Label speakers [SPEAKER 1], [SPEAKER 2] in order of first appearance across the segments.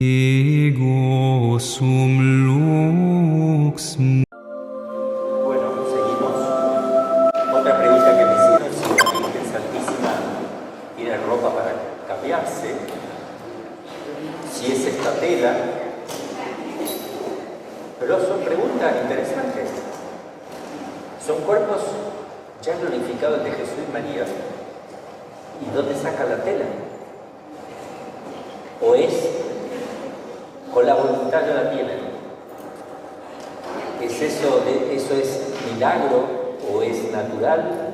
[SPEAKER 1] Ego sum lux.
[SPEAKER 2] Bueno, seguimos. Otra pregunta que me hicieron, si la Virgen Santísima tiene ropa para cambiarse, si es esta tela. Pero son preguntas interesantes. Son cuerpos ya glorificados de Jesús y María. ¿Y dónde saca la tela? ¿O es con la voluntad ya la tienen? ¿Es eso es milagro o es natural?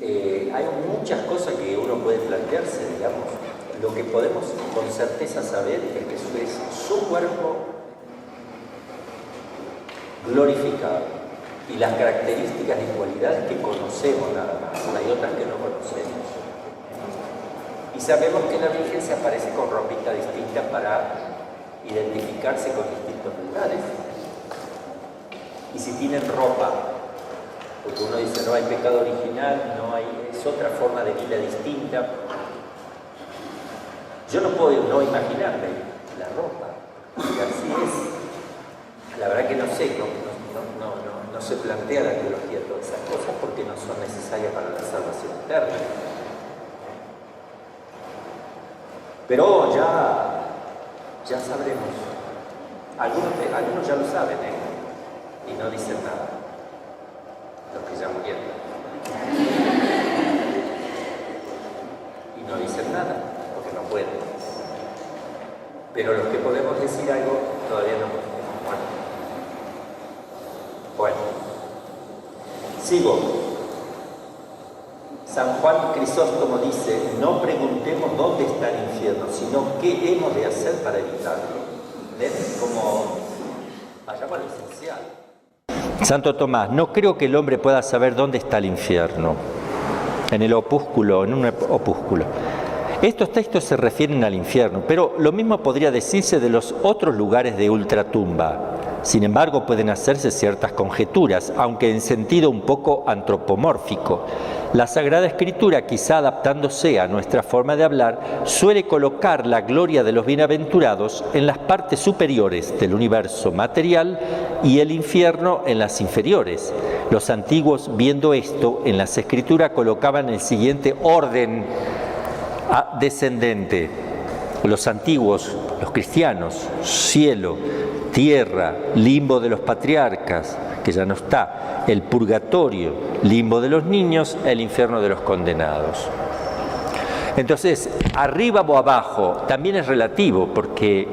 [SPEAKER 2] Hay muchas cosas que uno puede plantearse, digamos. Lo que podemos con certeza saber es que eso es su cuerpo glorificado y las características y cualidades que conocemos nada más. Hay otras que no conocemos. Y sabemos que la Virgen se aparece con ropita distinta para identificarse con distintos lugares. Y si tienen ropa, porque uno dice no hay pecado original, no hay, es otra forma de vida distinta. Yo no puedo no imaginarme la ropa, y así es. La verdad que no sé, no se plantea la teología de todas esas cosas porque no son necesarias para la salvación eterna. Pero ya sabremos. Algunos ya lo saben, y no dicen nada. Los que ya murieron. Y no dicen nada, porque no pueden. Pero los que podemos decir algo, todavía no hemos muerto. Bueno, sigo. San Juan Crisóstomo dice, no preguntemos dónde está el infierno, sino qué hemos de hacer para evitarlo. ¿Ven? Como vayamos a lo esencial. Santo Tomás, no creo que el hombre pueda saber dónde está el infierno. En un opúsculo. Estos textos se refieren al infierno, pero lo mismo podría decirse de los otros lugares de ultratumba. Sin embargo, pueden hacerse ciertas conjeturas, aunque en sentido un poco antropomórfico. La Sagrada Escritura, quizá adaptándose a nuestra forma de hablar, suele colocar la gloria de los bienaventurados en las partes superiores del universo material y el infierno en las inferiores. Los antiguos, viendo esto, en las Escrituras colocaban el siguiente orden descendente. Los antiguos, los cristianos, cielo, tierra, limbo de los patriarcas, que ya no está, el purgatorio, limbo de los niños, el infierno de los condenados. Entonces, arriba o abajo también es relativo, porque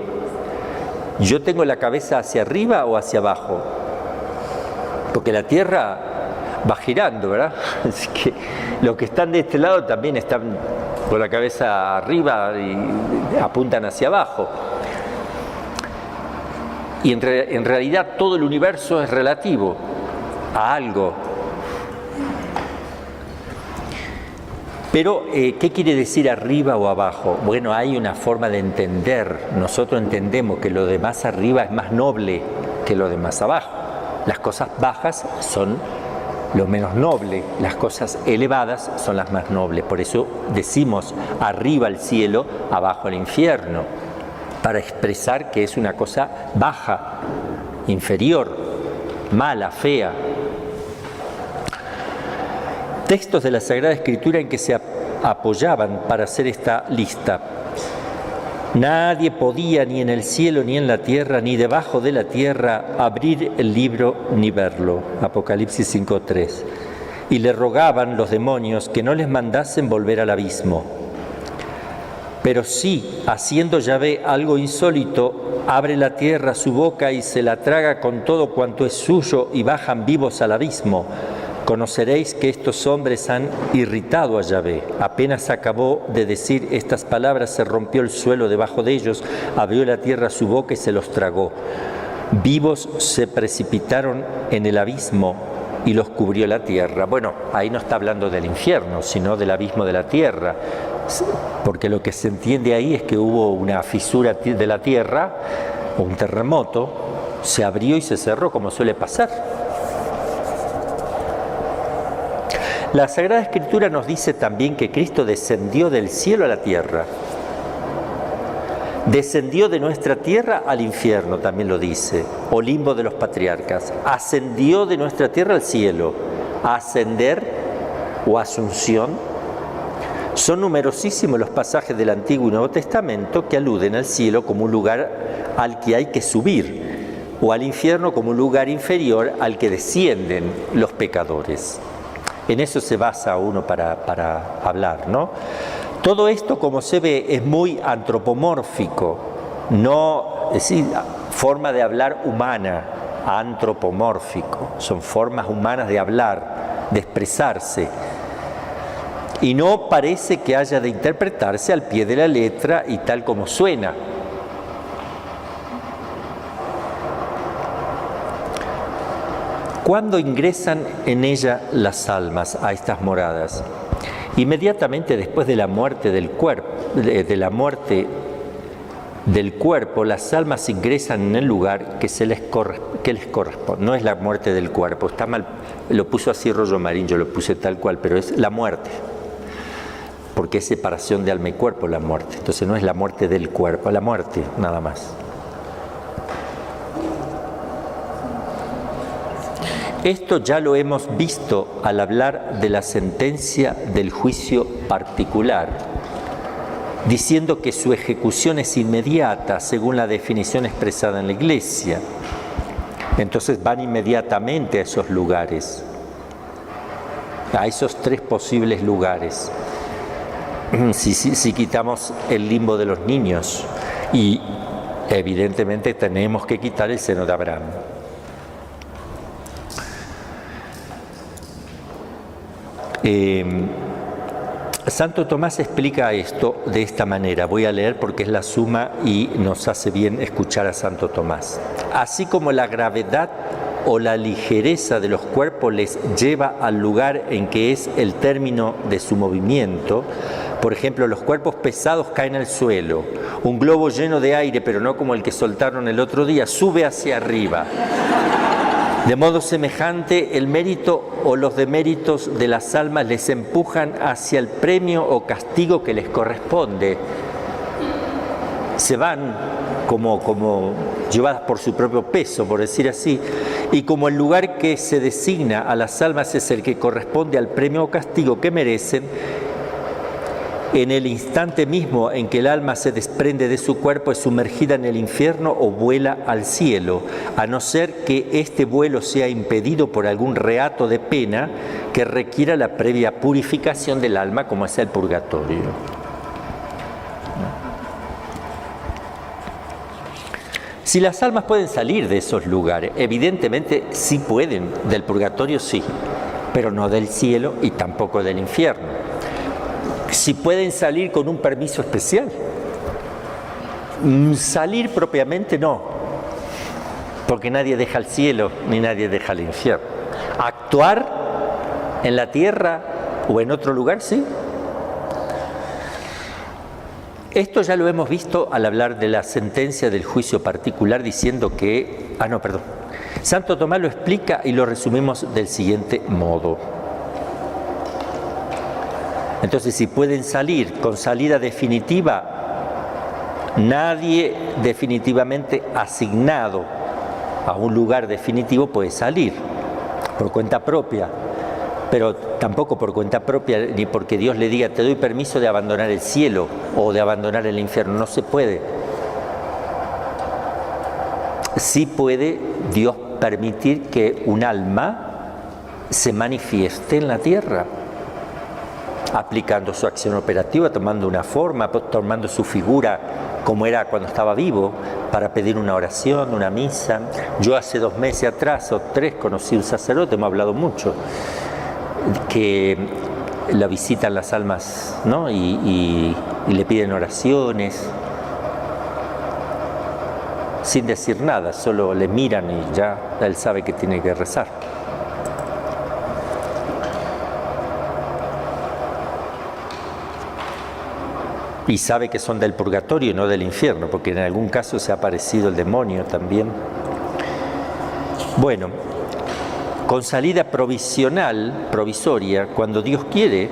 [SPEAKER 2] yo tengo la cabeza hacia arriba o hacia abajo, porque la tierra va girando, ¿verdad? Así que los que están de este lado también están con la cabeza arriba y apuntan hacia abajo. Y en realidad todo el universo es relativo a algo. Pero, ¿qué quiere decir arriba o abajo? Bueno, hay una forma de entender. Nosotros entendemos que lo de más arriba es más noble que lo de más abajo. Las cosas bajas son lo menos noble, las cosas elevadas son las más nobles. Por eso decimos arriba el cielo, abajo el infierno, para expresar que es una cosa baja, inferior, mala, fea. Textos de la Sagrada Escritura en que se apoyaban para hacer esta lista. Nadie podía ni en el cielo, ni en la tierra, ni debajo de la tierra abrir el libro ni verlo. Apocalipsis 5:3. Y le rogaban los demonios que no les mandasen volver al abismo. Pero sí, haciendo Yahvé algo insólito, abre la tierra su boca y se la traga con todo cuanto es suyo y bajan vivos al abismo. Conoceréis que estos hombres han irritado a Yahvé. Apenas acabó de decir estas palabras, se rompió el suelo debajo de ellos, abrió la tierra su boca y se los tragó. Vivos se precipitaron en el abismo y los cubrió la tierra. Bueno, ahí no está hablando del infierno, sino del abismo de la tierra, porque lo que se entiende ahí es que hubo una fisura de la tierra, un terremoto, se abrió y se cerró, como suele pasar. La Sagrada Escritura nos dice también que Cristo descendió del cielo a la tierra. Descendió de nuestra tierra al infierno, también lo dice, o limbo de los patriarcas. Ascendió de nuestra tierra al cielo. Ascender o asunción. Son numerosísimos los pasajes del Antiguo y Nuevo Testamento que aluden al cielo como un lugar al que hay que subir, o al infierno como un lugar inferior al que descienden los pecadores. En eso se basa uno para hablar, ¿no? Todo esto, como se ve, es muy antropomórfico, no, es decir, forma de hablar humana, antropomórfico, son formas humanas de hablar, de expresarse, y no parece que haya de interpretarse al pie de la letra y tal como suena. ¿Cuándo ingresan en ella las almas a estas moradas? Inmediatamente después de la muerte del cuerpo, las almas ingresan en el lugar que les corresponde. No es la muerte del cuerpo, está mal, lo puso así Rollo Marín, yo lo puse tal cual, pero es la muerte, porque es separación de alma y cuerpo la muerte. Entonces no es la muerte del cuerpo, la muerte nada más. Esto ya lo hemos visto al hablar de la sentencia del juicio particular, diciendo que su ejecución es inmediata según la definición expresada en la Iglesia. Entonces van inmediatamente a esos lugares, a esos tres posibles lugares. Si quitamos el limbo de los niños, y evidentemente tenemos que quitar el seno de Abraham. Santo Tomás explica esto de esta manera. Voy a leer porque es la suma y nos hace bien escuchar a Santo Tomás. Así como la gravedad o la ligereza de los cuerpos les lleva al lugar en que es el término de su movimiento, por ejemplo, los cuerpos pesados caen al suelo, un globo lleno de aire, pero no como el que soltaron el otro día, sube hacia arriba. De modo semejante, el mérito o los deméritos de las almas les empujan hacia el premio o castigo que les corresponde. Se van como llevadas por su propio peso, por decir así, y como el lugar que se designa a las almas es el que corresponde al premio o castigo que merecen, en el instante mismo en que el alma se desprende de su cuerpo es sumergida en el infierno o vuela al cielo, a no ser que este vuelo sea impedido por algún reato de pena que requiera la previa purificación del alma, como es el purgatorio. Si las almas pueden salir de esos lugares, evidentemente sí pueden, del purgatorio sí, pero no del cielo y tampoco del infierno. Si pueden salir con un permiso especial. Salir propiamente no, porque nadie deja el cielo ni nadie deja el infierno. Actuar en la tierra o en otro lugar, sí. Esto ya lo hemos visto al hablar de la sentencia del juicio particular, diciendo que... Santo Tomás lo explica y lo resumimos del siguiente modo. Entonces, si pueden salir con salida definitiva, nadie definitivamente asignado a un lugar definitivo puede salir por cuenta propia, pero tampoco por cuenta propia ni porque Dios le diga te doy permiso de abandonar el cielo o de abandonar el infierno. No se puede. Sí puede Dios permitir que un alma se manifieste en la tierra, aplicando su acción operativa, tomando una forma, tomando su figura como era cuando estaba vivo, para pedir una oración, una misa. Yo hace 2 meses atrás o 3 conocí un sacerdote, me ha hablado mucho, que la visitan las almas, ¿no? y le piden oraciones, sin decir nada, solo le miran y ya él sabe que tiene que rezar. Y sabe que son del purgatorio y no del infierno, porque en algún caso se ha aparecido el demonio también. Bueno, con salida provisoria, cuando Dios quiere,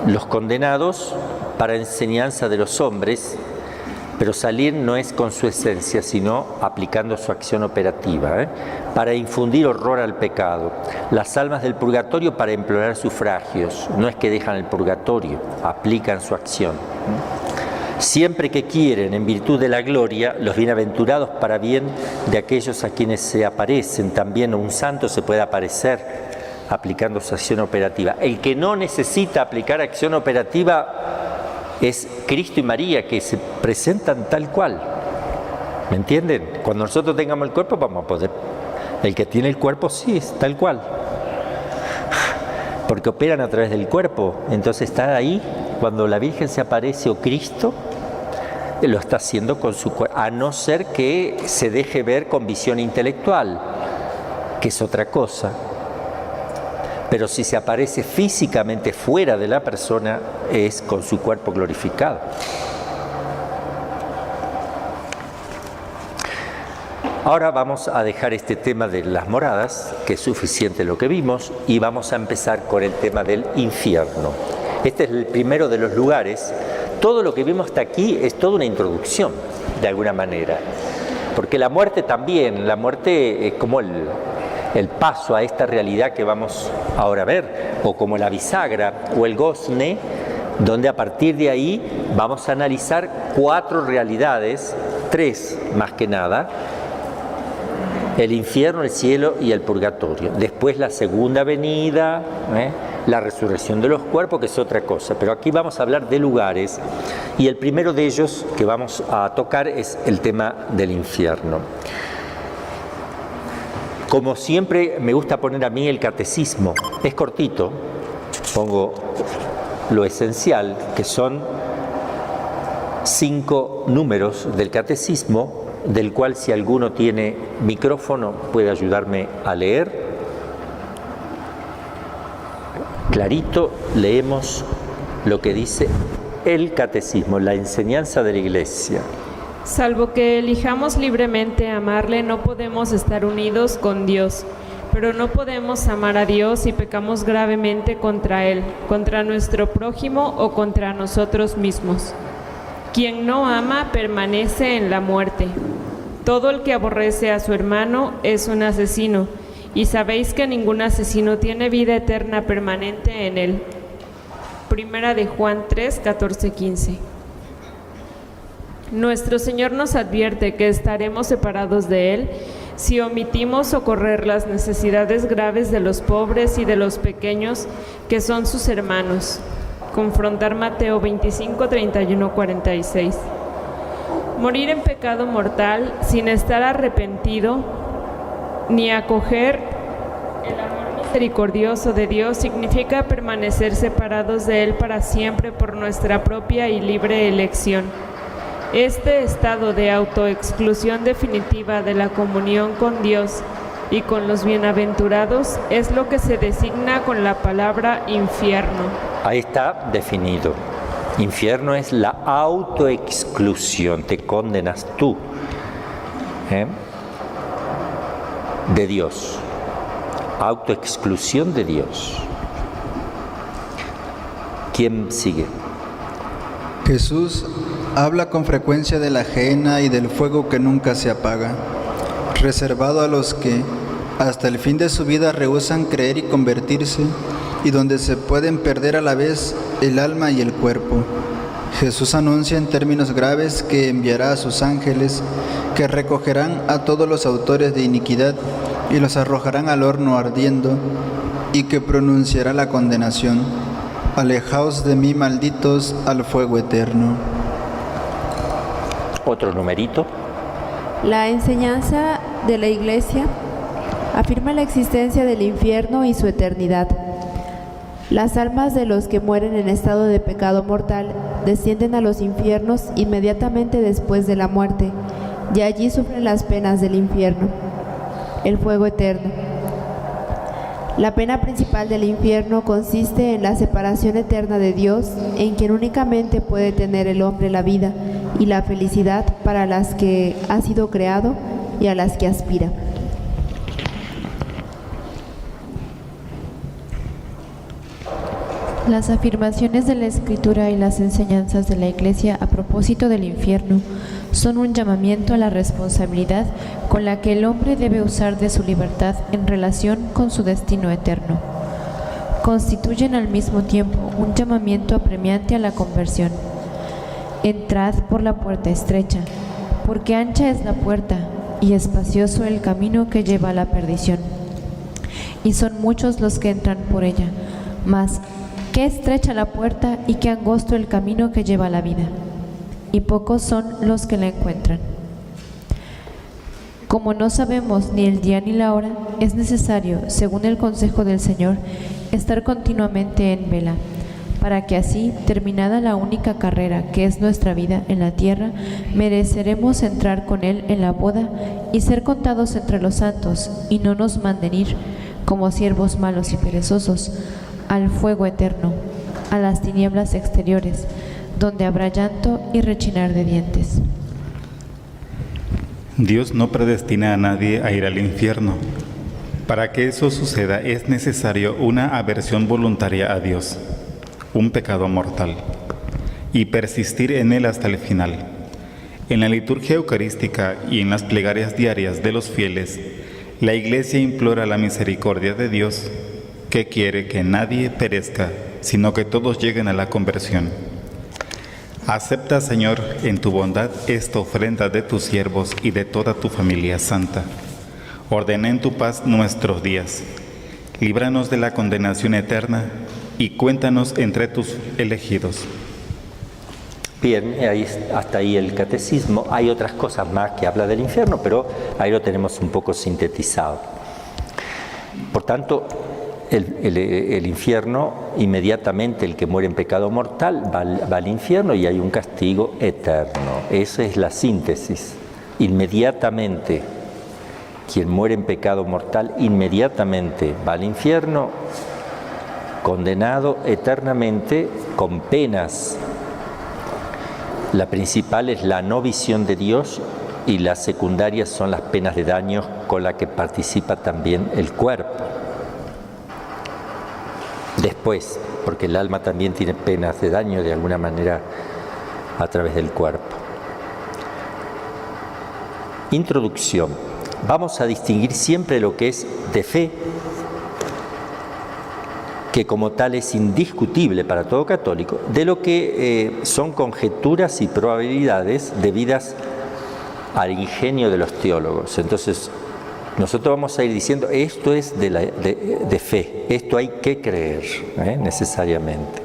[SPEAKER 2] los condenados, para enseñanza de los hombres, Pero salir no es con su esencia, sino aplicando su acción operativa, para infundir horror al pecado. Las almas del purgatorio para implorar sufragios, no es que dejan el purgatorio, aplican su acción. Siempre que quieren, en virtud de la gloria, los bienaventurados para bien de aquellos a quienes se aparecen. También un santo se puede aparecer aplicando su acción operativa. El que no necesita aplicar acción operativa es Cristo y María, que se presentan tal cual. ¿Me entienden? Cuando nosotros tengamos el cuerpo vamos a poder. El que tiene el cuerpo sí, es tal cual. Porque operan a través del cuerpo. Entonces está ahí, cuando la Virgen se aparece o Cristo, lo está haciendo con su cuerpo. A no ser que se deje ver con visión intelectual, que es otra cosa. Pero si se aparece físicamente fuera de la persona, es con su cuerpo glorificado. Ahora vamos a dejar este tema de las moradas, que es suficiente lo que vimos, y vamos a empezar con el tema del infierno. Este es el primero de los lugares. Todo lo que vimos hasta aquí es toda una introducción, de alguna manera. Porque la muerte también, la muerte es como el paso a esta realidad que vamos ahora a ver, o como la bisagra o el gozne, donde a partir de ahí vamos a analizar 4 realidades, 3 más que nada: el infierno, el cielo y el purgatorio. Después la segunda venida, la resurrección de los cuerpos, que es otra cosa. Pero aquí vamos a hablar de lugares, y el primero de ellos que vamos a tocar es el tema del infierno. Como siempre me gusta poner a mí el catecismo, es cortito, pongo lo esencial, que son 5 números del catecismo, del cual si alguno tiene micrófono puede ayudarme a leer. Clarito leemos lo que dice el catecismo, la enseñanza de la Iglesia.
[SPEAKER 3] Salvo que elijamos libremente amarle, no podemos estar unidos con Dios, pero no podemos amar a Dios si pecamos gravemente contra Él, contra nuestro prójimo o contra nosotros mismos. Quien no ama permanece en la muerte. Todo el que aborrece a su hermano es un asesino, y sabéis que ningún asesino tiene vida eterna permanente en él. Primera de Juan 3, 14, 15. Nuestro Señor nos advierte que estaremos separados de Él si omitimos socorrer las necesidades graves de los pobres y de los pequeños que son sus hermanos. Confrontar Mateo 25, 31, 46. Morir en pecado mortal sin estar arrepentido ni acoger el amor misericordioso de Dios significa permanecer separados de Él para siempre por nuestra propia y libre elección. Este estado de autoexclusión definitiva de la comunión con Dios y con los bienaventurados es lo que se designa con la palabra infierno.
[SPEAKER 2] Ahí está definido. Infierno es la autoexclusión, te condenas tú de Dios. Autoexclusión de Dios. ¿Quién sigue?
[SPEAKER 4] Jesús habla con frecuencia de la gehenna y del fuego que nunca se apaga, reservado a los que hasta el fin de su vida rehúsan creer y convertirse, y donde se pueden perder a la vez el alma y el cuerpo. Jesús anuncia en términos graves que enviará a sus ángeles, que recogerán a todos los autores de iniquidad y los arrojarán al horno ardiendo, y que pronunciará la condenación: alejaos de mí, malditos, al fuego eterno.
[SPEAKER 2] Otro numerito.
[SPEAKER 5] La enseñanza de la Iglesia afirma la existencia del infierno y su eternidad. Las almas de los que mueren en estado de pecado mortal descienden a los infiernos inmediatamente después de la muerte, y allí sufren las penas del infierno, el fuego eterno. La pena principal del infierno consiste en la separación eterna de Dios, en quien únicamente puede tener el hombre la vida y la felicidad para las que ha sido creado y a las que aspira.
[SPEAKER 6] Las afirmaciones de la Escritura y las enseñanzas de la Iglesia a propósito del infierno
[SPEAKER 5] son un llamamiento a la responsabilidad con la que el hombre debe usar de su libertad en relación con su destino eterno. Constituyen al mismo tiempo un llamamiento apremiante a la conversión. Entrad por la puerta estrecha, porque ancha es la puerta y espacioso el camino que lleva a la perdición. Y son muchos los que entran por ella, mas qué estrecha la puerta y qué angosto el camino que lleva a la vida, y pocos son los que la encuentran. Como no sabemos ni el día ni la hora, es necesario, según el consejo del Señor, estar continuamente en vela, para que así, terminada la única carrera que es nuestra vida en la tierra, mereceremos entrar con Él en la boda y ser contados entre los santos, y no nos manden ir, como siervos malos y perezosos, al fuego eterno, a las tinieblas exteriores, donde habrá llanto y rechinar de dientes.
[SPEAKER 6] Dios no predestina a nadie a ir al infierno. Para que eso suceda es necesario una aversión voluntaria a Dios, un pecado mortal, y persistir en él hasta el final. En la liturgia eucarística y en las plegarias diarias de los fieles, la Iglesia implora la misericordia de Dios, que quiere que nadie perezca, sino que todos lleguen a la conversión. Acepta, Señor, en tu bondad esta ofrenda de tus siervos y de toda tu familia santa. Ordena en tu paz nuestros días. Líbranos de la condenación eterna y cuéntanos entre tus elegidos.
[SPEAKER 2] Bien, hasta ahí el catecismo. Hay otras cosas más que habla del infierno, pero ahí lo tenemos un poco sintetizado. Por tanto, el infierno, inmediatamente el que muere en pecado mortal va al infierno y hay un castigo eterno. Esa es la síntesis. Inmediatamente, quien muere en pecado mortal, inmediatamente va al infierno, condenado eternamente con penas. La principal es la no visión de Dios y las secundarias son las penas de daño con las que participa también el cuerpo. Después, porque el alma también tiene penas de daño de alguna manera a través del cuerpo. Introducción. Vamos a distinguir siempre lo que es de fe, que como tal es indiscutible para todo católico, de lo que son conjeturas y probabilidades debidas al ingenio de los teólogos. Entonces, nosotros vamos a ir diciendo, esto es de fe, esto hay que creer, necesariamente.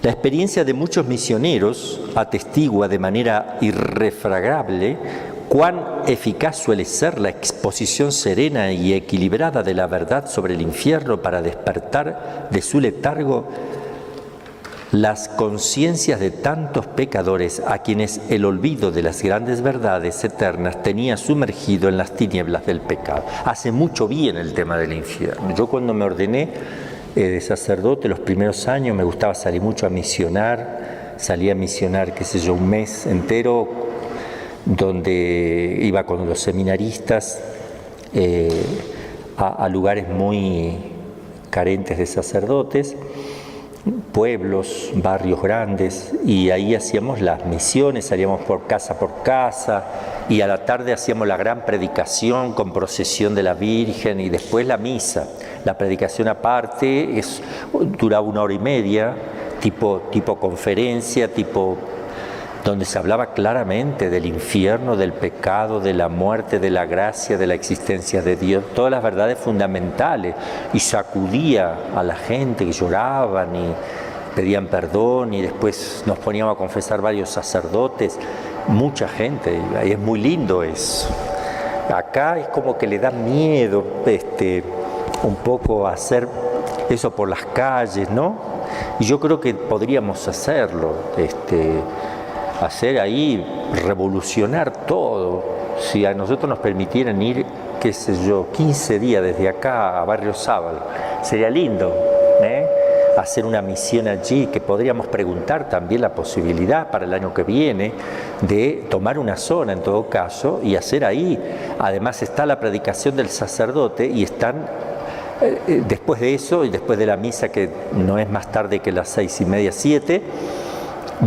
[SPEAKER 2] La experiencia de muchos misioneros atestigua de manera irrefragable cuán eficaz suele ser la exposición serena y equilibrada de la verdad sobre el infierno para despertar de su letargo las conciencias de tantos pecadores a quienes el olvido de las grandes verdades eternas tenía sumergido en las tinieblas del pecado. Hace mucho bien el tema del infierno. Yo cuando me ordené de sacerdote, los primeros años me gustaba salir mucho a misionar, salía a misionar, qué sé yo, un mes entero, donde iba con los seminaristas a lugares muy carentes de sacerdotes, pueblos, barrios grandes, y ahí hacíamos las misiones, salíamos por casa, y a la tarde hacíamos la gran predicación con procesión de la Virgen y después la misa. La predicación aparte duraba 1 hora y media, tipo conferencia, donde se hablaba claramente del infierno, del pecado, de la muerte, de la gracia, de la existencia de Dios, todas las verdades fundamentales, y sacudía a la gente que lloraban y pedían perdón, y después nos poníamos a confesar varios sacerdotes, mucha gente, y es muy lindo eso. Acá es como que le da miedo un poco hacer eso por las calles, ¿no? Y yo creo que podríamos hacerlo, hacer ahí, revolucionar todo. Si a nosotros nos permitieran ir, qué sé yo, 15 días desde acá a Barrio Sábal, sería lindo, hacer una misión allí, que podríamos preguntar también la posibilidad para el año que viene de tomar una zona en todo caso y hacer ahí. Además está la predicación del sacerdote y están después de eso y después de la misa, que no es más tarde que las 6:30, 7,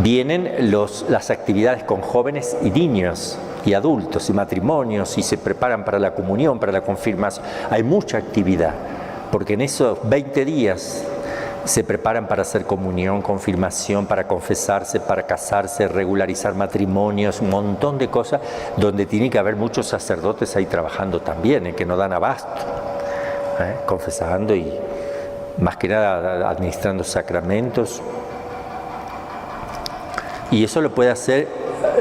[SPEAKER 2] vienen las actividades con jóvenes y niños y adultos y matrimonios y se preparan para la comunión, para la confirmación. Hay mucha actividad, porque en esos 20 días se preparan para hacer comunión, confirmación, para confesarse, para casarse, regularizar matrimonios, un montón de cosas donde tiene que haber muchos sacerdotes ahí trabajando también, que no dan abasto, confesando y más que nada administrando sacramentos. Y eso lo puede hacer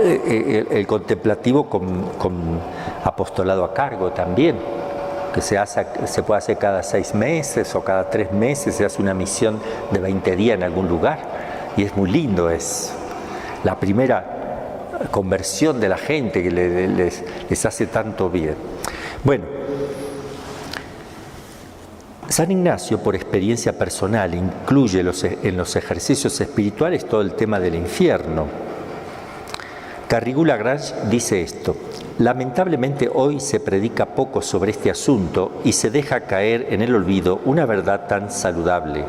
[SPEAKER 2] el contemplativo con apostolado a cargo también, que se puede hacer cada 6 meses o cada 3 meses, se hace una misión de 20 días en algún lugar. Y es muy lindo, es la primera conversión de la gente que les hace tanto bien. Bueno, San Ignacio, por experiencia personal, incluye en los ejercicios espirituales todo el tema del infierno. Carrigou-Lagrange dice esto: lamentablemente hoy se predica poco sobre este asunto y se deja caer en el olvido una verdad tan saludable.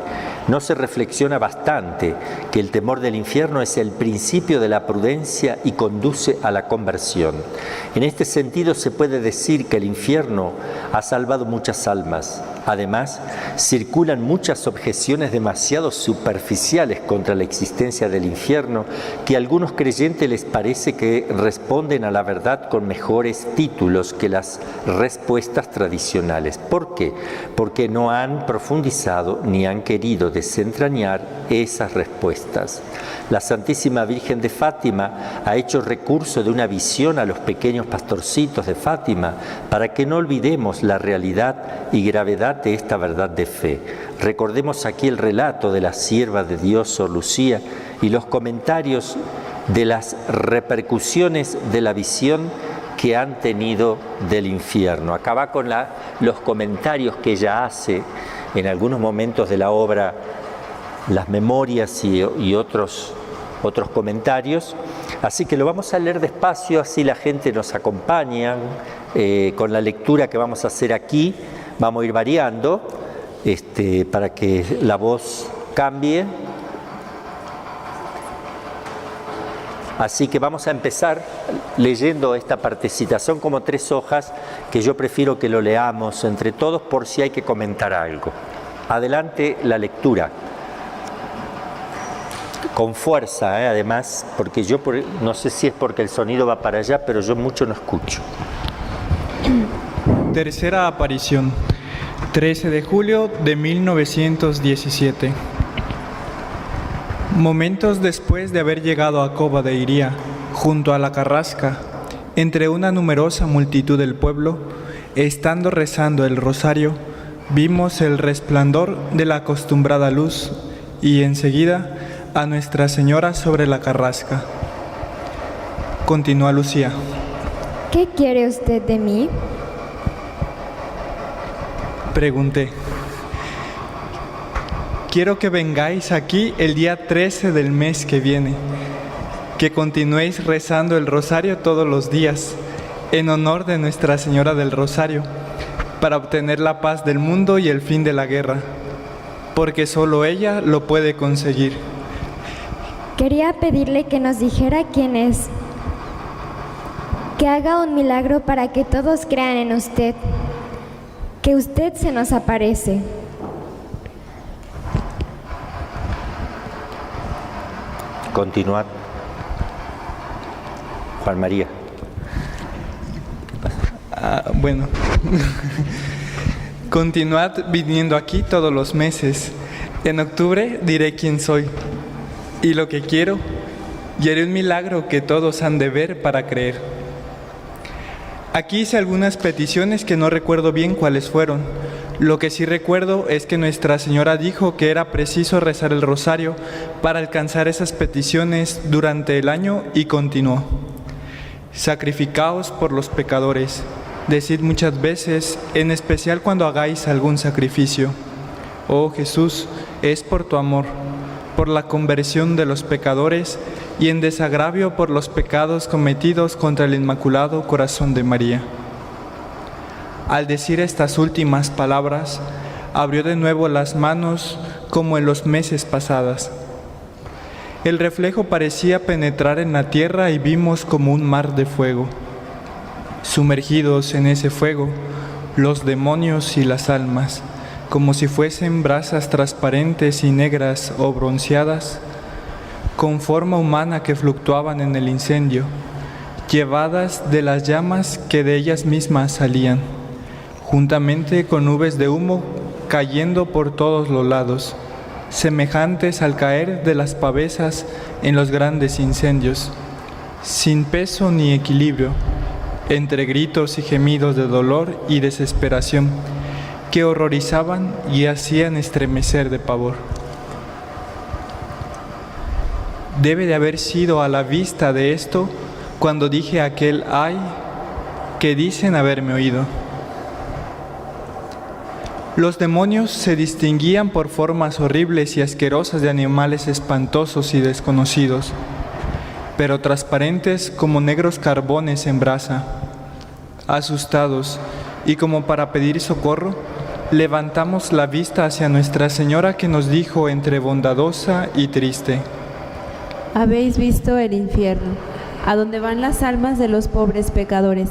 [SPEAKER 2] No se reflexiona bastante que el temor del infierno es el principio de la prudencia y conduce a la conversión. En este sentido se puede decir que el infierno ha salvado muchas almas. Además, circulan muchas objeciones demasiado superficiales contra la existencia del infierno que a algunos creyentes les parece que responden a la verdad con mejores títulos que las respuestas tradicionales. ¿Por qué? Porque no han profundizado ni han querido desentrañar esas respuestas. La Santísima Virgen de Fátima ha hecho recurso de una visión a los pequeños pastorcitos de Fátima para que no olvidemos la realidad y gravedad de esta verdad de fe. Recordemos aquí el relato de la sierva de Dios, Sor Lucía, y los comentarios de las repercusiones de la visión que han tenido del infierno. Acá va con los comentarios que ella hace en algunos momentos de la obra, las memorias y otros comentarios. Así que lo vamos a leer despacio, así la gente nos acompaña con la lectura que vamos a hacer aquí. Vamos a ir variando para que la voz cambie. Así que vamos a empezar leyendo esta partecita. Son como 3 hojas que yo prefiero que lo leamos entre todos por si hay que comentar algo. Adelante la lectura. Con fuerza, además, porque yo no sé si es porque el sonido va para allá, pero yo mucho no escucho.
[SPEAKER 7] Tercera aparición, 13 de julio de 1917. Momentos después de haber llegado a Cova de Iría, junto a la carrasca, entre una numerosa multitud del pueblo, estando rezando el rosario, vimos el resplandor de la acostumbrada luz y enseguida a Nuestra Señora sobre la carrasca. Continúa Lucía.
[SPEAKER 8] ¿Qué quiere usted de mí?
[SPEAKER 7] Pregunté. Quiero que vengáis aquí el día 13 del mes que viene, que continuéis rezando el rosario todos los días, en honor de Nuestra Señora del Rosario, para obtener la paz del mundo y el fin de la guerra, porque solo ella lo puede conseguir.
[SPEAKER 8] Quería pedirle que nos dijera quién es, que haga un milagro para que todos crean en usted, que usted se nos aparece.
[SPEAKER 2] Continuad. Juan María.
[SPEAKER 7] Bueno. Continuad viniendo aquí todos los meses. En octubre diré quién soy y lo que quiero, y haré un milagro que todos han de ver para creer. Aquí hice algunas peticiones que no recuerdo bien cuáles fueron. Lo que sí recuerdo es que Nuestra Señora dijo que era preciso rezar el rosario para alcanzar esas peticiones durante el año y continuó. Sacrificaos por los pecadores. Decid muchas veces, en especial cuando hagáis algún sacrificio: oh Jesús, es por tu amor, por la conversión de los pecadores y en desagravio por los pecados cometidos contra el Inmaculado Corazón de María. Al decir estas últimas palabras, abrió de nuevo las manos como en los meses pasados. El reflejo parecía penetrar en la tierra y vimos como un mar de fuego. Sumergidos en ese fuego, los demonios y las almas, como si fuesen brasas transparentes y negras o bronceadas, con forma humana que fluctuaban en el incendio, llevadas de las llamas que de ellas mismas salían, juntamente con nubes de humo cayendo por todos los lados, semejantes al caer de las pavesas en los grandes incendios, sin peso ni equilibrio, entre gritos y gemidos de dolor y desesperación, que horrorizaban y hacían estremecer de pavor. Debe de haber sido a la vista de esto cuando dije aquel ay que dicen haberme oído. Los demonios se distinguían por formas horribles y asquerosas de animales espantosos y desconocidos, pero transparentes como negros carbones en brasa. Asustados y como para pedir socorro, levantamos la vista hacia Nuestra Señora, que nos dijo entre bondadosa y triste:
[SPEAKER 5] Habéis visto el infierno, a donde van las almas de los pobres pecadores.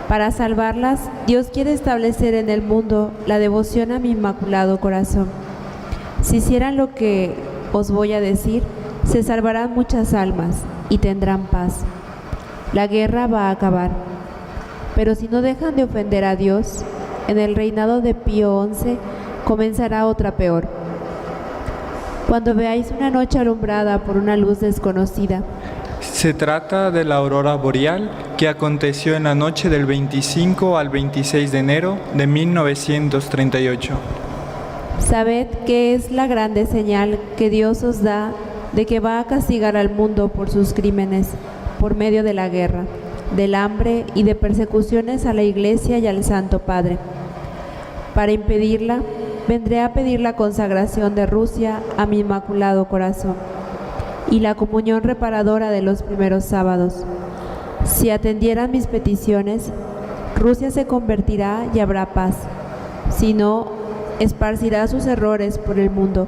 [SPEAKER 5] Para salvarlas, Dios quiere establecer en el mundo la devoción a mi Inmaculado Corazón. Si hicieran lo que os voy a decir, se salvarán muchas almas y tendrán paz. La guerra va a acabar. Pero si no dejan de ofender a Dios, en el reinado de Pío XI comenzará otra peor. Cuando veáis una noche alumbrada por una luz desconocida.
[SPEAKER 7] Se trata de la aurora boreal que aconteció en la noche del 25 al 26 de enero de 1938.
[SPEAKER 5] Sabed que es la grande señal que Dios os da de que va a castigar al mundo por sus crímenes, por medio de la guerra, del hambre y de persecuciones a la Iglesia y al Santo Padre. Para impedirla, vendré a pedir la consagración de Rusia a mi Inmaculado Corazón y la comunión reparadora de los primeros sábados. Si atendieran mis peticiones, Rusia se convertirá y habrá paz. Si no, esparcirá sus errores por el mundo,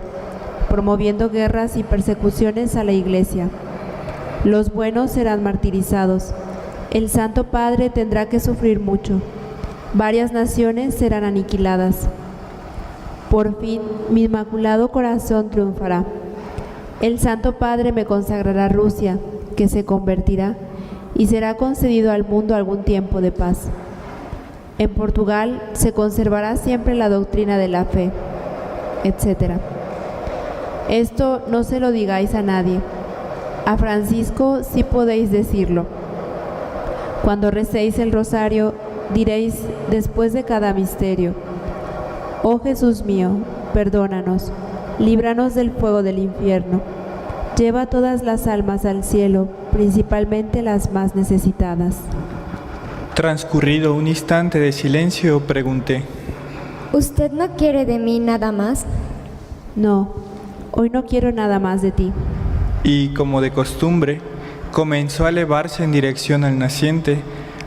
[SPEAKER 5] promoviendo guerras y persecuciones a la Iglesia. Los buenos serán martirizados. El Santo Padre tendrá que sufrir mucho. Varias naciones serán aniquiladas. Por fin, mi Inmaculado Corazón triunfará. El Santo Padre me consagrará Rusia, que se convertirá, y será concedido al mundo algún tiempo de paz. En Portugal se conservará siempre la doctrina de la fe, etc. Esto no se lo digáis a nadie. A Francisco sí podéis decirlo. Cuando recéis el rosario, diréis después de cada misterio: Oh Jesús mío, perdónanos, líbranos del fuego del infierno, lleva todas las almas al cielo, principalmente las más necesitadas.
[SPEAKER 7] Transcurrido un instante de silencio, pregunté:
[SPEAKER 8] ¿Usted no quiere de mí nada más?
[SPEAKER 5] No, hoy no quiero nada más de ti.
[SPEAKER 7] Y, como de costumbre, comenzó a elevarse en dirección al naciente,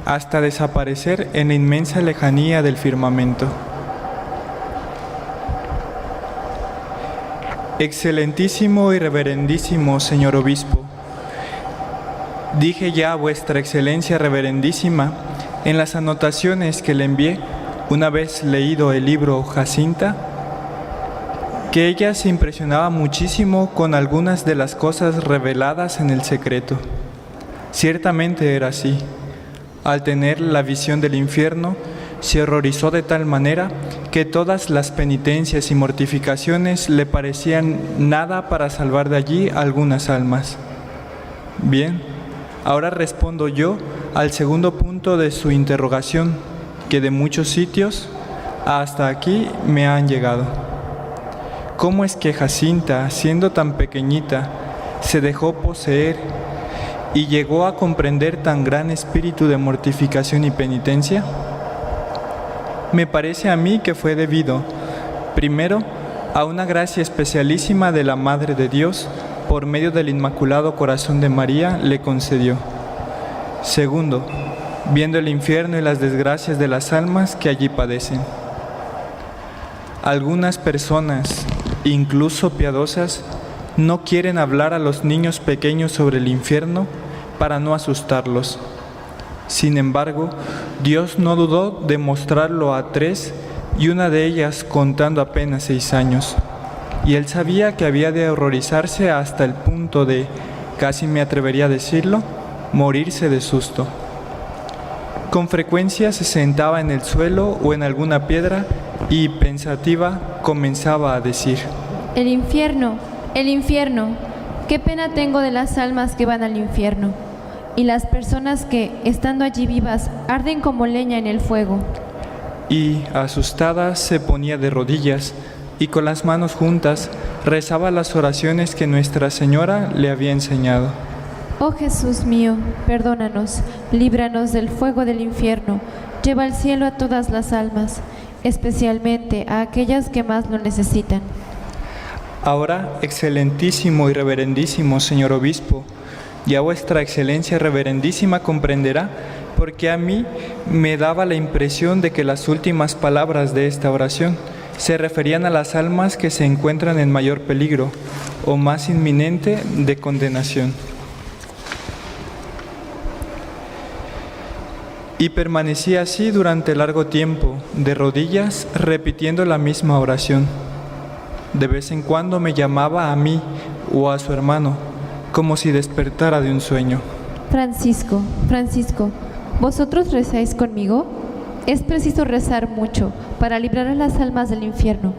[SPEAKER 7] hasta desaparecer en la inmensa lejanía del firmamento. Excelentísimo y reverendísimo señor obispo, dije ya a vuestra excelencia reverendísima en las anotaciones que le envié una vez leído el libro Jacinta, que ella se impresionaba muchísimo con algunas de las cosas reveladas en el secreto. Ciertamente era así. Al tener la visión del infierno, se horrorizó de tal manera que todas las penitencias y mortificaciones le parecían nada para salvar de allí algunas almas. Bien, ahora respondo yo al segundo punto de su interrogación, que de muchos sitios hasta aquí me han llegado. ¿Cómo es que Jacinta, siendo tan pequeñita, se dejó poseer y llegó a comprender tan gran espíritu de mortificación y penitencia? Me parece a mí que fue debido, primero, a una gracia especialísima de la Madre de Dios, por medio del Inmaculado Corazón de María, le concedió. Segundo, viendo el infierno y las desgracias de las almas que allí padecen. Algunas personas, incluso piadosas, no quieren hablar a los niños pequeños sobre el infierno para no asustarlos. Sin embargo, Dios no dudó de mostrarlo a 3, y una de ellas contando apenas 6 años. Y él sabía que había de horrorizarse hasta el punto de, casi me atrevería a decirlo, morirse de susto. Con frecuencia se sentaba en el suelo o en alguna piedra y, pensativa, comenzaba a decir:
[SPEAKER 5] El infierno, qué pena tengo de las almas que van al infierno, y las personas que, estando allí vivas, arden como leña en el fuego.
[SPEAKER 7] Y, asustada, se ponía de rodillas y con las manos juntas rezaba las oraciones que Nuestra Señora le había enseñado.
[SPEAKER 5] Oh Jesús mío, perdónanos, líbranos del fuego del infierno, lleva al cielo a todas las almas, especialmente a aquellas que más lo necesitan.
[SPEAKER 7] Ahora, excelentísimo y reverendísimo señor obispo, ya vuestra excelencia reverendísima comprenderá porque a mí me daba la impresión de que las últimas palabras de esta oración se referían a las almas que se encuentran en mayor peligro o más inminente de condenación. Y permanecía así durante largo tiempo, de rodillas, repitiendo la misma oración. De vez en cuando me llamaba a mí o a su hermano, como si despertara de un sueño.
[SPEAKER 5] Francisco, ¿vosotros rezáis conmigo? Es preciso rezar mucho para librar a las almas del infierno.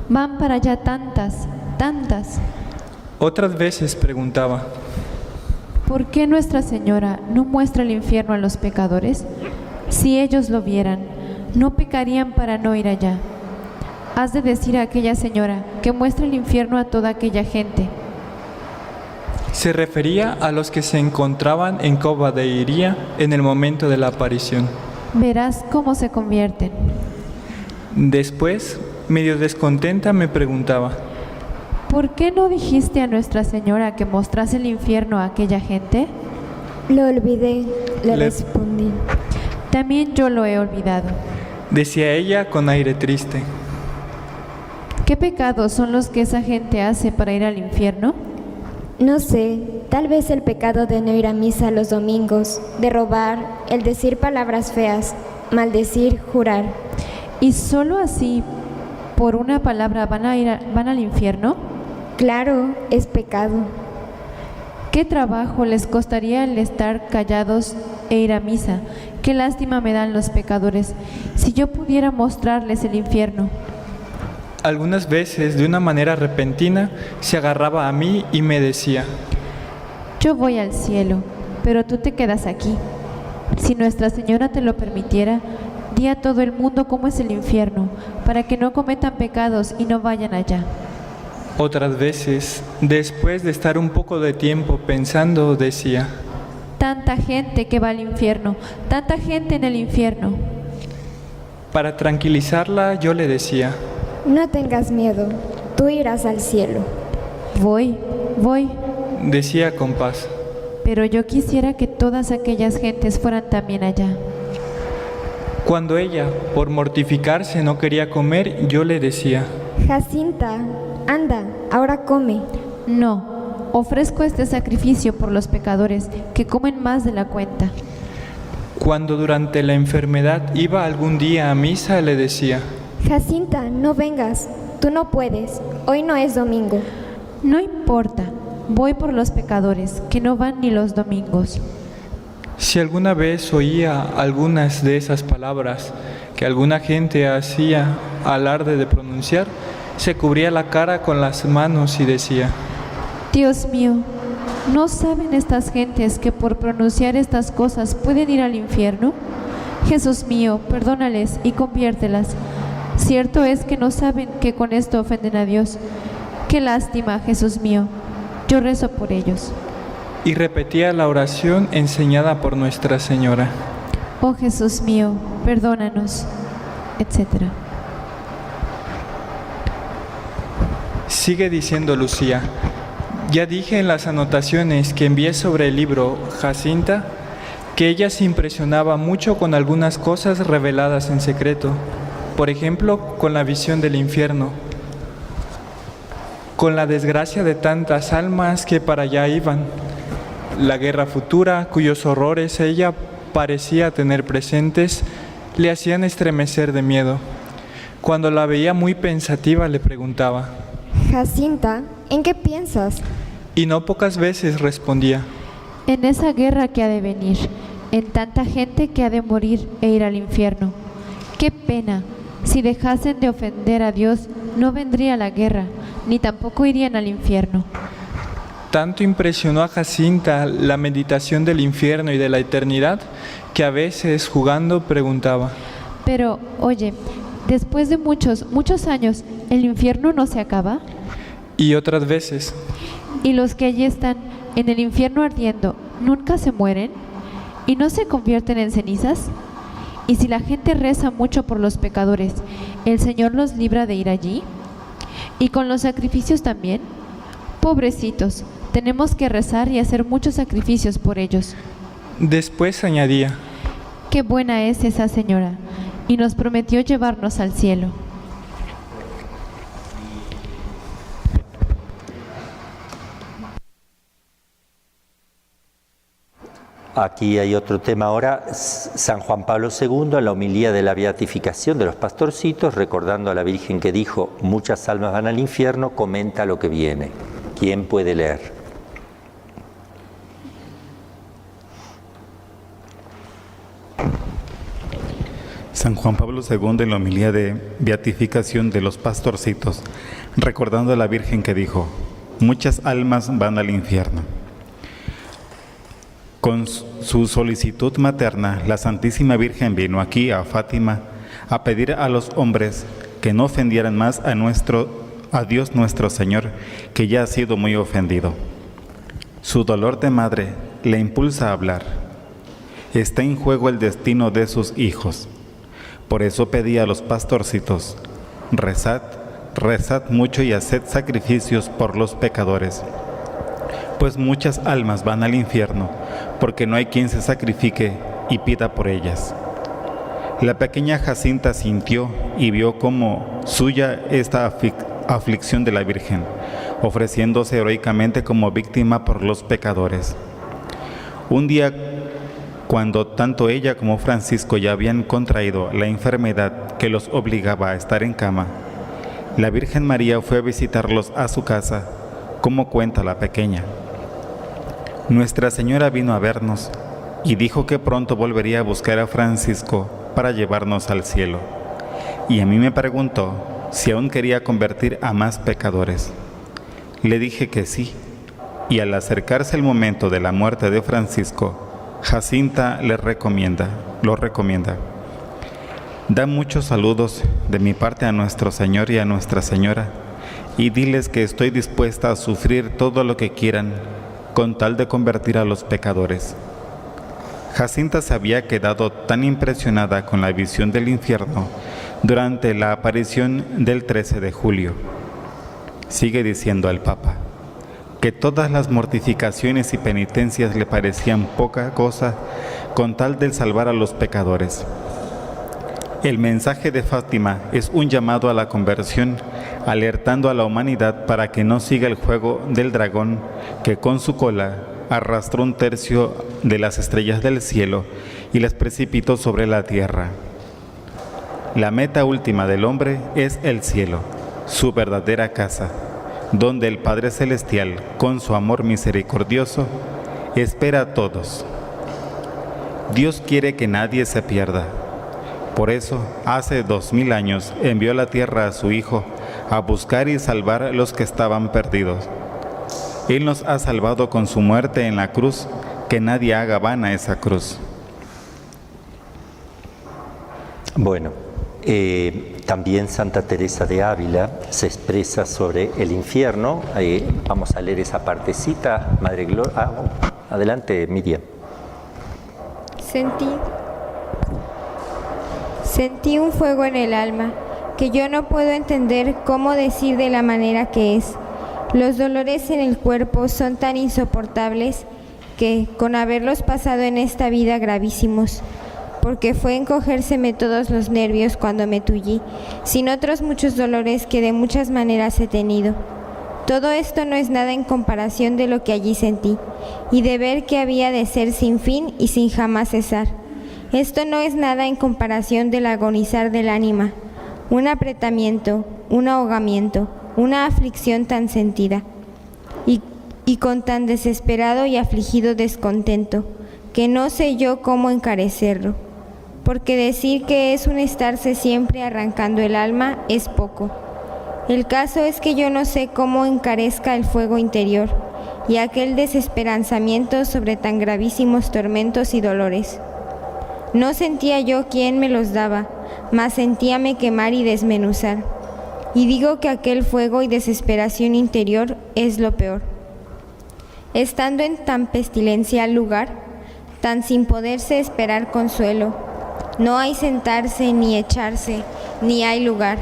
[SPEAKER 5] Van para allá tantas.
[SPEAKER 7] Otras veces preguntaba:
[SPEAKER 5] ¿por qué Nuestra Señora no muestra el infierno a los pecadores? Si ellos lo vieran, no pecarían para no ir allá. Has de decir a aquella señora que muestre el infierno a toda aquella gente.
[SPEAKER 7] Se refería a los que se encontraban en Cova de Iría en el momento de la aparición.
[SPEAKER 5] Verás cómo se convierten.
[SPEAKER 7] Después, medio descontenta, me preguntaba:
[SPEAKER 5] ¿por qué no dijiste a Nuestra Señora que mostrase el infierno a aquella gente?
[SPEAKER 8] Lo olvidé, le respondí.
[SPEAKER 5] También yo lo he olvidado.
[SPEAKER 7] Decía ella con aire triste.
[SPEAKER 5] ¿Qué pecados son los que esa gente hace para ir al infierno?
[SPEAKER 8] No sé, tal vez el pecado de no ir a misa los domingos, de robar, el decir palabras feas, maldecir, jurar.
[SPEAKER 5] ¿Y solo así, por una palabra, van al infierno?
[SPEAKER 8] Claro, es pecado.
[SPEAKER 5] ¿Qué trabajo les costaría el estar callados e ir a misa? Qué lástima me dan los pecadores, si yo pudiera mostrarles el infierno.
[SPEAKER 7] Algunas veces, de una manera repentina, se agarraba a mí y me decía:
[SPEAKER 5] yo voy al cielo, pero tú te quedas aquí. Si Nuestra Señora te lo permitiera, di a todo el mundo cómo es el infierno, para que no cometan pecados y no vayan allá.
[SPEAKER 7] Otras veces, después de estar un poco de tiempo pensando, decía:
[SPEAKER 5] tanta gente que va al infierno, tanta gente en el infierno.
[SPEAKER 7] Para tranquilizarla, yo le decía:
[SPEAKER 8] no tengas miedo, tú irás al cielo.
[SPEAKER 5] Voy,
[SPEAKER 7] decía con paz.
[SPEAKER 5] Pero yo quisiera que todas aquellas gentes fueran también allá.
[SPEAKER 7] Cuando ella, por mortificarse, no quería comer, yo le decía:
[SPEAKER 8] Jacinta, anda, ahora come.
[SPEAKER 5] No, ofrezco este sacrificio por los pecadores que comen más de la cuenta.
[SPEAKER 7] Cuando durante la enfermedad iba algún día a misa, le decía:
[SPEAKER 8] Jacinta, no vengas, tú no puedes, hoy no es domingo.
[SPEAKER 5] No importa, voy por los pecadores, que no van ni los domingos.
[SPEAKER 7] Si alguna vez oía algunas de esas palabras que alguna gente hacía alarde de pronunciar, se cubría la cara con las manos y decía:
[SPEAKER 5] Dios mío, ¿no saben estas gentes que por pronunciar estas cosas pueden ir al infierno? Jesús mío, perdónales y conviértelas. Cierto es que no saben que con esto ofenden a Dios. Qué lástima, Jesús mío. Yo rezo por ellos.
[SPEAKER 7] Y repetía la oración enseñada por Nuestra Señora.
[SPEAKER 5] Oh Jesús mío, perdónanos, etc.
[SPEAKER 7] Sigue diciendo Lucía: ya dije en las anotaciones que envié sobre el libro Jacinta que ella se impresionaba mucho con algunas cosas reveladas en secreto. Por ejemplo, con la visión del infierno. con la desgracia de tantas almas que para allá iban. La guerra futura, cuyos horrores ella parecía tener presentes, le hacían estremecer de miedo. Cuando la veía muy pensativa, le preguntaba:
[SPEAKER 8] Jacinta, ¿en qué piensas?
[SPEAKER 7] y no pocas veces respondía:
[SPEAKER 5] En esa guerra que ha de venir, en tanta gente que ha de morir e ir al infierno. ¡Qué pena! Si dejasen de ofender a Dios, no vendría la guerra, ni tampoco irían al infierno.
[SPEAKER 7] Tanto impresionó a Jacinta la meditación del infierno y de la eternidad, que a veces, jugando, preguntaba:
[SPEAKER 5] Pero, oye, después de muchos años, ¿el infierno no se acaba?
[SPEAKER 7] y otras veces:
[SPEAKER 5] ¿Y los que allí están, en el infierno ardiendo, nunca se mueren? ¿Y no se convierten en cenizas? ¿Y si la gente reza mucho por los pecadores, el Señor los libra de ir allí? ¿Y con los sacrificios también? Pobrecitos, tenemos que rezar y hacer muchos sacrificios por ellos.
[SPEAKER 7] Después añadía:
[SPEAKER 5] Qué buena es esa señora, y nos prometió llevarnos al cielo.
[SPEAKER 2] Aquí hay otro tema ahora, San Juan Pablo II en la homilía de la beatificación de los pastorcitos, recordando a la Virgen que dijo: muchas almas van al infierno, comenta lo que viene. ¿Quién puede leer?
[SPEAKER 6] San Juan Pablo II en la homilía de beatificación de los pastorcitos, recordando a la Virgen que dijo: muchas almas van al infierno. Con su solicitud materna, la Santísima Virgen vino aquí a Fátima a pedir a los hombres que no ofendieran más a Dios nuestro Señor, que ya ha sido muy ofendido. Su dolor de madre le impulsa a hablar. Está en juego el destino de sus hijos. Por eso pedí a los pastorcitos: rezad, rezad mucho y haced sacrificios por los pecadores, pues muchas almas van al infierno, porque no hay quien se sacrifique y pida por ellas. La pequeña Jacinta sintió y vio como suya esta aflicción de la Virgen, ofreciéndose heroicamente como víctima por los pecadores. Un día, cuando tanto ella como Francisco ya habían contraído la enfermedad que los obligaba a estar en cama, la Virgen María fue a visitarlos a su casa, como cuenta la pequeña. Nuestra Señora vino a vernos y dijo que pronto volvería a buscar a Francisco para llevarnos al cielo. Y a mí me preguntó si aún quería convertir a más pecadores. Le dije que sí, y al acercarse el momento de la muerte de Francisco, Jacinta lo recomienda. Da muchos saludos de mi parte a nuestro Señor y a Nuestra Señora, y diles que estoy dispuesta a sufrir todo lo que quieran con tal de convertir a los pecadores. Jacinta se había quedado tan impresionada con la visión del infierno durante la aparición del 13 de julio. Sigue diciendo al Papa que todas las mortificaciones y penitencias le parecían poca cosa con tal de salvar a los pecadores. El mensaje de Fátima es un llamado a la conversión, alertando a la humanidad para que no siga el juego del dragón que con su cola arrastró un tercio de las estrellas del cielo y las precipitó sobre la tierra. La meta última del hombre es el cielo, su verdadera casa, donde el Padre Celestial, con su amor misericordioso, espera a todos. Dios quiere que nadie se pierda. Por eso, hace 2000 años, envió a la tierra a su Hijo a buscar y salvar a los que estaban perdidos. Él nos ha salvado con su muerte en la cruz, que nadie haga vana esa cruz.
[SPEAKER 2] Bueno, también Santa Teresa de Ávila se expresa sobre el infierno. Vamos a leer esa partecita, Madre Gloria. Adelante, Miriam.
[SPEAKER 9] Sentí un fuego en el alma que yo no puedo entender cómo decir de la manera que es. Los dolores en el cuerpo son tan insoportables que, con haberlos pasado en esta vida, gravísimos, porque fue encogérseme todos los nervios cuando me tullí, sin otros muchos dolores que de muchas maneras he tenido. Todo esto no es nada en comparación de lo que allí sentí, y de ver que había de ser sin fin y sin jamás cesar. Esto no es nada en comparación del agonizar del ánima, un apretamiento, un ahogamiento, una aflicción tan sentida, y con tan desesperado y afligido descontento, que no sé yo cómo encarecerlo, porque decir que es un estarse siempre arrancando el alma es poco. El caso es que yo no sé cómo encarezca el fuego interior y aquel desesperanzamiento sobre tan gravísimos tormentos y dolores. No sentía yo quién me los daba, mas sentíame quemar y desmenuzar. Y digo que aquel fuego y desesperación interior es lo peor. Estando en tan pestilencial lugar, tan sin poderse esperar consuelo, no hay sentarse ni echarse, ni hay lugar,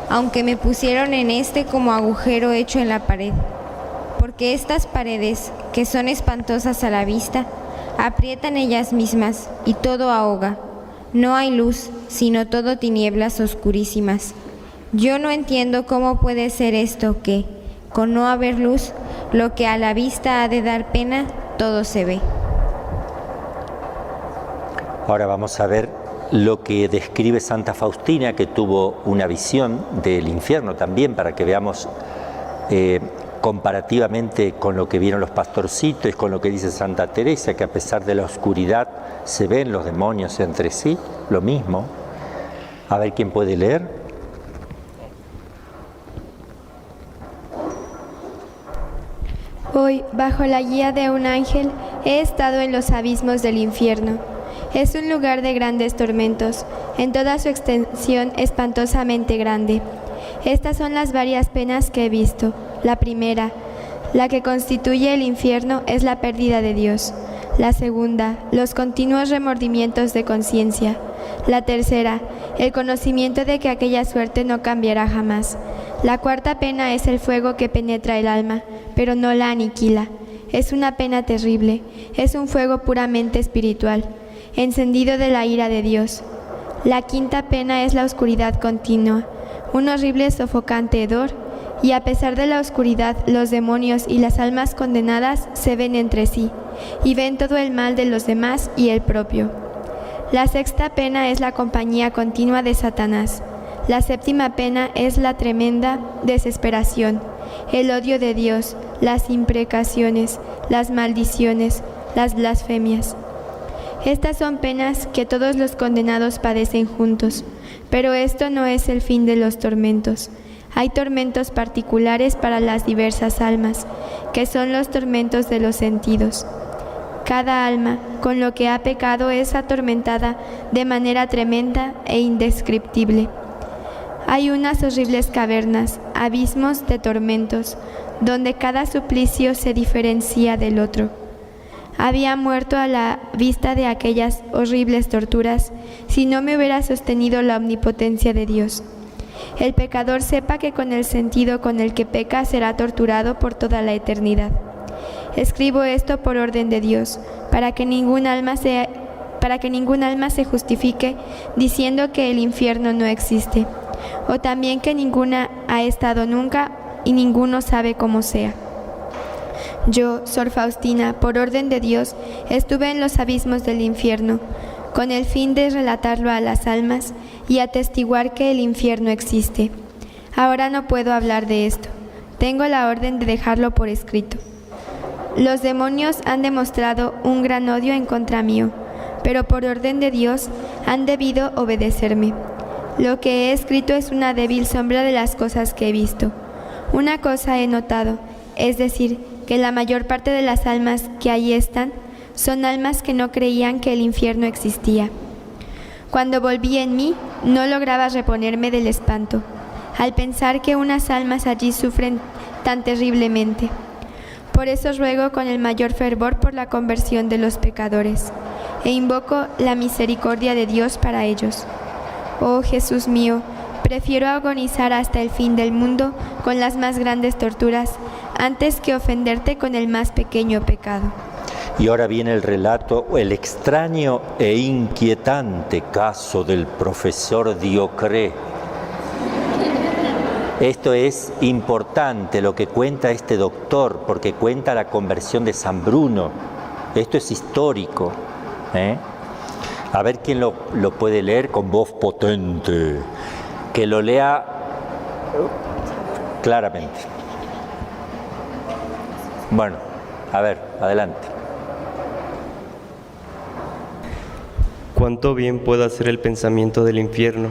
[SPEAKER 9] aunque me pusieron en este como agujero hecho en la pared, porque estas paredes, que son espantosas a la vista, aprietan ellas mismas y todo ahoga. No hay luz, sino todo tinieblas oscurísimas. Yo no entiendo cómo puede ser esto que, con no haber luz, lo que a la vista ha de dar pena, todo se ve.
[SPEAKER 2] Ahora vamos a ver lo que describe Santa Faustina, que tuvo una visión del infierno también, para que veamos comparativamente con lo que vieron los pastorcitos, con lo que dice Santa Teresa, que a pesar de la oscuridad se ven los demonios entre sí, lo mismo. A ver quién puede leer.
[SPEAKER 10] Hoy, bajo la guía de un ángel, he estado en los abismos del infierno. Es un lugar de grandes tormentos, en toda su extensión espantosamente grande. Estas son las varias penas que he visto. La primera, la que constituye el infierno, es la pérdida de Dios. La segunda, los continuos remordimientos de conciencia. La tercera, el conocimiento de que aquella suerte no cambiará jamás. La cuarta pena es el fuego que penetra el alma, pero no la aniquila. Es una pena terrible, es un fuego puramente espiritual, encendido de la ira de Dios. La quinta pena es la oscuridad continua, un horrible sofocante hedor, y a pesar de la oscuridad, los demonios y las almas condenadas se ven entre sí, y ven todo el mal de los demás y el propio. La sexta pena es la compañía continua de Satanás. La séptima pena es la tremenda desesperación, el odio de Dios, las imprecaciones, las maldiciones, las blasfemias. Estas son penas que todos los condenados padecen juntos, pero esto no es el fin de los tormentos. Hay tormentos particulares para las diversas almas, que son los tormentos de los sentidos. Cada alma, con lo que ha pecado, es atormentada de manera tremenda e indescriptible. Hay unas horribles cavernas, abismos de tormentos, donde cada suplicio se diferencia del otro. Había muerto a la vista de aquellas horribles torturas si no me hubiera sostenido la omnipotencia de Dios. El pecador sepa que con el sentido con el que peca será torturado por toda la eternidad. Escribo esto por orden de Dios, para que ningún alma se justifique diciendo que el infierno no existe, o también que ninguna ha estado nunca y ninguno sabe cómo sea. Yo, Sor Faustina, por orden de Dios, estuve en los abismos del infierno, con el fin de relatarlo a las almas y atestiguar que el infierno existe. Ahora no puedo hablar de esto. Tengo la orden de dejarlo por escrito. Los demonios han demostrado un gran odio en contra mío, pero por orden de Dios han debido obedecerme. Lo que he escrito es una débil sombra de las cosas que he visto. Una cosa he notado, es decir, que la mayor parte de las almas que allí están son almas que no creían que el infierno existía. Cuando volví en mí, no lograba reponerme del espanto, al pensar que unas almas allí sufren tan terriblemente. Por eso ruego con el mayor fervor por la conversión de los pecadores, e invoco la misericordia de Dios para ellos. Oh Jesús mío, prefiero agonizar hasta el fin del mundo con las más grandes torturas, antes que ofenderte con el más pequeño pecado.
[SPEAKER 2] Y ahora viene el relato, el extraño e inquietante caso del profesor Diocré. Esto es importante lo que cuenta este doctor, porque cuenta la conversión de San Bruno. Esto es histórico. A ver quién lo puede leer con voz potente. Que lo lea claramente. Bueno, a ver, adelante.
[SPEAKER 11] Cuánto bien puede hacer el pensamiento del infierno.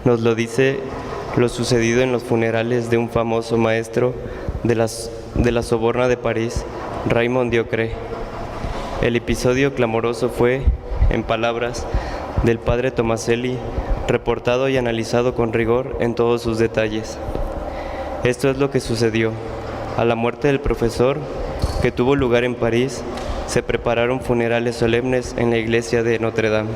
[SPEAKER 11] Nos lo dice lo sucedido en los funerales de un famoso maestro de la Sorbona de París, Raymond Diocre. El episodio clamoroso fue, en palabras del padre Tomaselli, reportado y analizado con rigor en todos sus detalles. Esto es lo que sucedió. A la muerte del profesor, que tuvo lugar en París, se prepararon funerales solemnes en la iglesia de Notre Dame.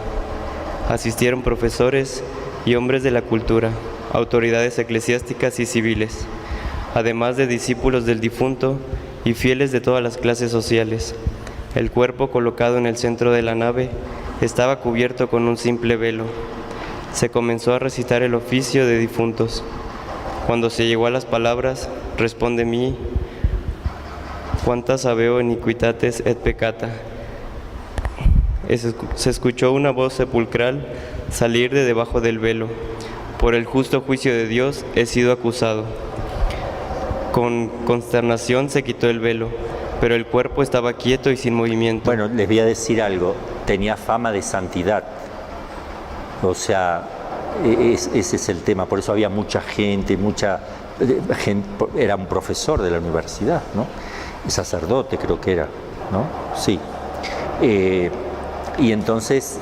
[SPEAKER 11] Asistieron profesores y hombres de la cultura, autoridades eclesiásticas y civiles, además de discípulos del difunto y fieles de todas las clases sociales. El cuerpo, colocado en el centro de la nave, estaba cubierto con un simple velo. Se comenzó a recitar el oficio de difuntos. Cuando se llegó a las palabras, responde mí, quantas habeo iniquitates et peccata, se escuchó una voz sepulcral salir de debajo del velo. Por el justo juicio de Dios he sido acusado. Con consternación se quitó el velo, pero el cuerpo estaba quieto y sin movimiento.
[SPEAKER 2] Bueno, les voy a decir algo. Tenía fama de santidad. O sea, ese es el tema. Por eso había mucha gente, era un profesor de la universidad, ¿no? Sacerdote creo que era, ¿no? Sí. Y entonces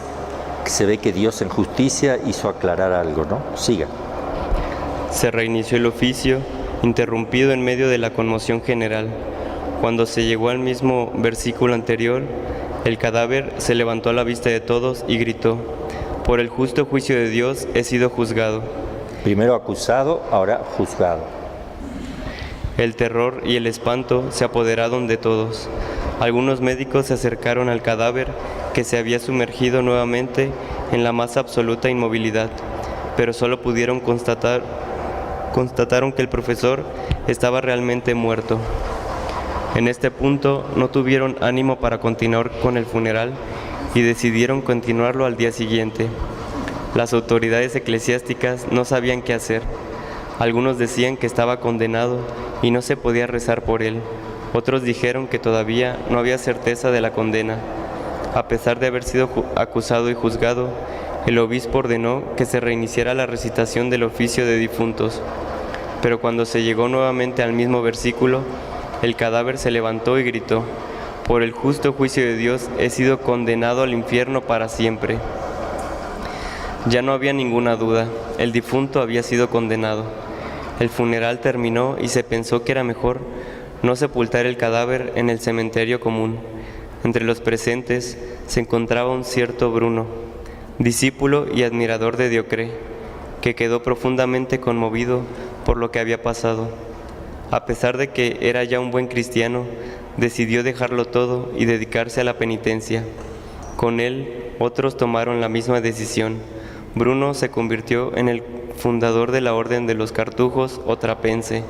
[SPEAKER 2] se ve que Dios en justicia hizo aclarar algo, ¿no? Siga.
[SPEAKER 11] Se reinició el oficio, interrumpido en medio de la conmoción general. Cuando se llegó al mismo versículo anterior, el cadáver se levantó a la vista de todos y gritó, por el justo juicio de Dios he sido juzgado.
[SPEAKER 2] Primero acusado, ahora juzgado.
[SPEAKER 11] El terror y el espanto se apoderaron de todos. Algunos médicos se acercaron al cadáver que se había sumergido nuevamente en la más absoluta inmovilidad, pero solo pudieron constataron que el profesor estaba realmente muerto. En este punto no tuvieron ánimo para continuar con el funeral y decidieron continuarlo al día siguiente. Las autoridades eclesiásticas no sabían qué hacer. Algunos decían que estaba condenado y no se podía rezar por él. Otros dijeron que todavía no había certeza de la condena. A pesar de haber sido acusado y juzgado, el obispo ordenó que se reiniciara la recitación del oficio de difuntos. Pero cuando se llegó nuevamente al mismo versículo, el cadáver se levantó y gritó, por el justo juicio de Dios he sido condenado al infierno para siempre. Ya no había ninguna duda, el difunto había sido condenado. El funeral terminó y se pensó que era mejor no sepultar el cadáver en el cementerio común. Entre los presentes se encontraba un cierto Bruno, discípulo y admirador de Diocre, que quedó profundamente conmovido por lo que había pasado. A pesar de que era ya un buen cristiano, decidió dejarlo todo y dedicarse a la penitencia. Con él, otros tomaron la misma decisión. Bruno se convirtió en el fundador de la Orden de los Cartujos o Trapense,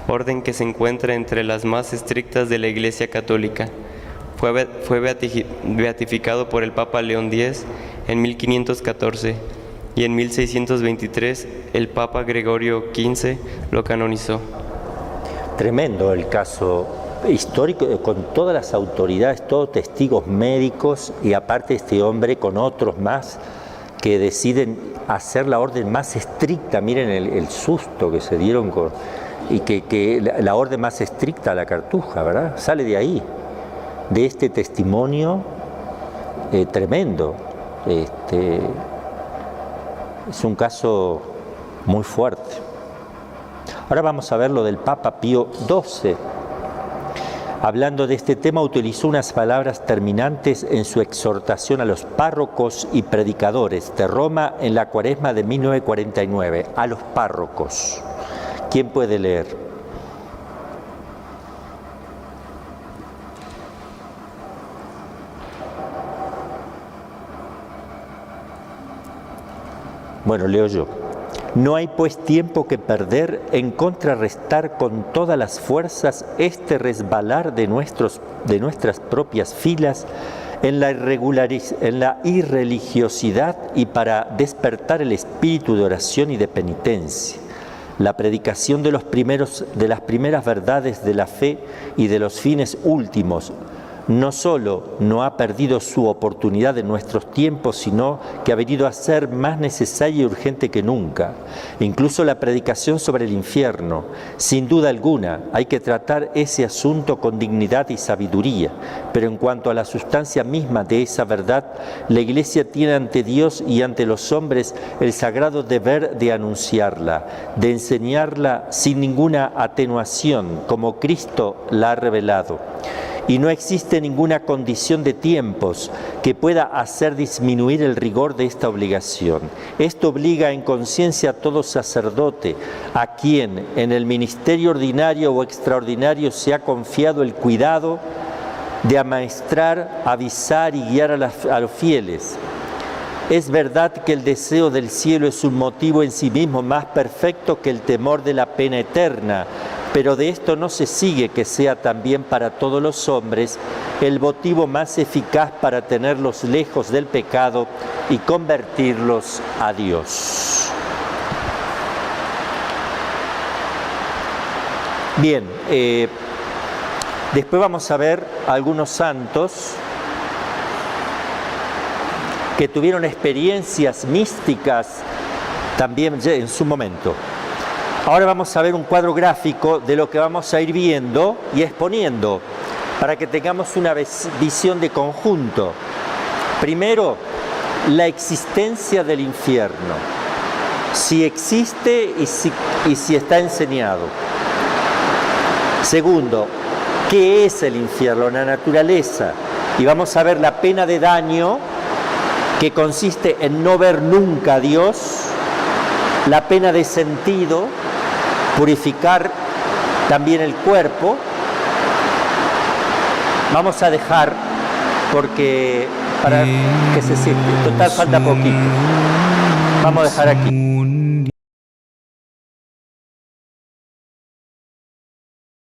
[SPEAKER 11] orden que se encuentra entre las más estrictas de la Iglesia Católica. Fue beatificado por el Papa León X en 1514 y en 1623 el Papa Gregorio XV lo canonizó.
[SPEAKER 2] Tremendo el caso histórico, con todas las autoridades, todos testigos médicos y aparte este hombre con otros más que deciden hacer la orden más estricta. Miren el susto que se dieron y que la orden más estricta a la Cartuja, ¿verdad? Sale de ahí, de este testimonio tremendo. Es un caso muy fuerte. Ahora vamos a ver lo del Papa Pío XII. Hablando de este tema, utilizó unas palabras terminantes en su exhortación a los párrocos y predicadores de Roma en la Cuaresma de 1949. A los párrocos. ¿Quién puede leer? Bueno, leo yo. No hay pues tiempo que perder en contrarrestar con todas las fuerzas este resbalar de nuestras propias filas en la irreligiosidad y para despertar el espíritu de oración y de penitencia. La predicación de las primeras verdades de la fe y de los fines últimos no solo no ha perdido su oportunidad en nuestros tiempos, sino que ha venido a ser más necesaria y urgente que nunca. Incluso la predicación sobre el infierno, sin duda alguna, hay que tratar ese asunto con dignidad y sabiduría, pero en cuanto a la sustancia misma de esa verdad, la Iglesia tiene ante Dios y ante los hombres el sagrado deber de anunciarla, de enseñarla sin ninguna atenuación, como Cristo la ha revelado. Y no existe ninguna condición de tiempos que pueda hacer disminuir el rigor de esta obligación. Esto obliga en conciencia a todo sacerdote, a quien en el ministerio ordinario o extraordinario se ha confiado el cuidado de amaestrar, avisar y guiar a los fieles. Es verdad que el deseo del cielo es un motivo en sí mismo más perfecto que el temor de la pena eterna, pero de esto no se sigue que sea también para todos los hombres el motivo más eficaz para tenerlos lejos del pecado y convertirlos a Dios. Bien, después vamos a ver algunos santos que tuvieron experiencias místicas también en su momento. Ahora vamos a ver un cuadro gráfico de lo que vamos a ir viendo y exponiendo para que tengamos una visión de conjunto. Primero, la existencia del infierno, si existe y si está enseñado. Segundo, ¿qué es el infierno? La naturaleza. Y vamos a ver la pena de daño, que consiste en no ver nunca a Dios, la pena de sentido, purificar también el cuerpo. Vamos a dejar, porque para que se siente, total falta poquito. Vamos a dejar aquí.